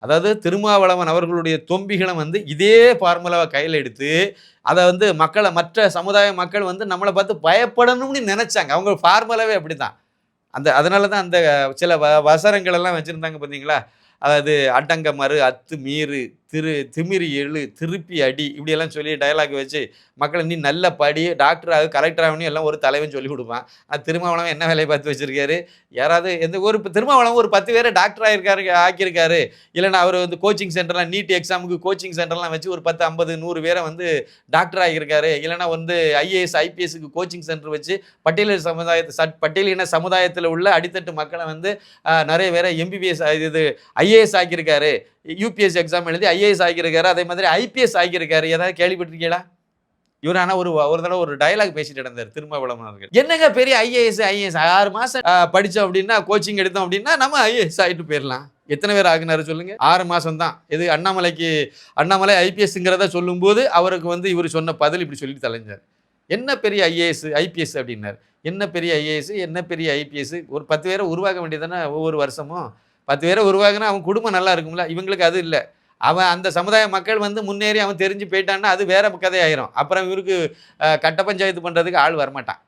அதாவது திருமாவளவன் அவர்களுடைய தொம்பிகளும் வந்து இதே ஃபார்முலாவை கையில எடுத்து, அத வந்து மற்ற சமுதாய மக்கள் வந்து நம்மள பார்த்து பயப்படணும்னு நெனச்சாங்க. அவங்க ஃபார்முலாவே அப்படிதான். அதனால தான் அந்த சில வசனங்கள் எல்லாம் வச்சிருந்தாங்க பார்த்தீங்களா? அதாவது "அடங்க மறு, அத்து மீறு, திமிரி எழு, திருப்பி அடி" இப்படியெல்லாம் சொல்லி டயலாக் வச்சு, மக்கள "நீ நல்லா படி, டாக்டர் ஆகு, கலெக்டர் ஆகுன்னு" எல்லாம் ஒரு தலைவன் சொல்லிக் குடுப்பான். திருமாவளவன் என்ன வேலைய பார்த்து வச்சிருக்காரு? யாராவது திருமாவளவன் ஒரு 10 பேர டாக்டர் ஆக்கியிருக்காரு. இல்லன்னா அவரு வந்து கோச்சிங் சென்டர்லாம் நீட் எக்ஸாமுக்கு கோச்சிங் சென்டர்லாம் வச்சு ஒரு 10, 50, 100 பேர வந்து டாக்டர் ஆக்கியிருக்காரு. இல்லன்னா வந்து ஐஏஎஸ், ஐபிஎஸ்க்கு கோச்சிங் சென்டர் வச்சு பட்டியலின சமுதாயத்தில உள்ள அடித்தட்டு மக்கள வந்து நெறைய பேர எம்பிபிஎஸ் ஐஏஎஸ் ஆக்கியிருக்காரு. யுபிஎஸ்சி எக்ஸாம் எழுதி ஐஏஎஸ் ஆக்கியிருக்காரு. அதே மாதிரி ஐபிஎஸ் ஆக்கியிருக்காரு. ஏதாவது கேள்விப்பட்டிருக்கீங்களா? இவரு ஆனா ஒரு தடவ ஒரு டயலாக் பேசிட்டு இருந்தாரு திருமாவளவன் அவர்கள். என்னங்க பெரிய ஐஏஎஸ் 6 மாசம் படிச்சோம் அப்டின்னா, கோச்சிங் எடுத்தோம் அப்டின்னா, நம்ம ஐஏஎஸ் ஆயிட்டு போயிரலாம். எத்தன பேர் ஆகுனாரு சொல்லுங்க? 6 மாசம் தான். இது அண்ணாமலை ஐபிஎஸ்ங்கிறத சொல்லும்போது, அவருக்கு வந்து இவரு சொன்ன பதில் இப்டி சொல்லிட்டு தலைஞ்சாரு. என்ன பெரிய ஐஏஎஸ், ஐபிஎஸ் அப்டின்னாரு. என்ன பெரிய ஐஏஎஸ், என்ன பெரிய ஐபிஎஸ், ஒரு 10 பேர உருவாக்க வேண்டியது தானே ஒவ்வொரு வருஷமும். 10 பேர உருவாக்குனா அவன் குடும்பம் நல்லா இருக்கும்ல. இவங்களுக்கு அது இல்ல. அவன் அந்த சமுதாய மக்கள் வந்து முன்னேறி அவன் தெரிஞ்சு போய்ட்டான்னா, அது வேற கதையாயிரும். அப்புறம் இவருக்கு கட்ட பஞ்சாயத்து பண்றதுக்கு ஆள் வரமாட்டான்.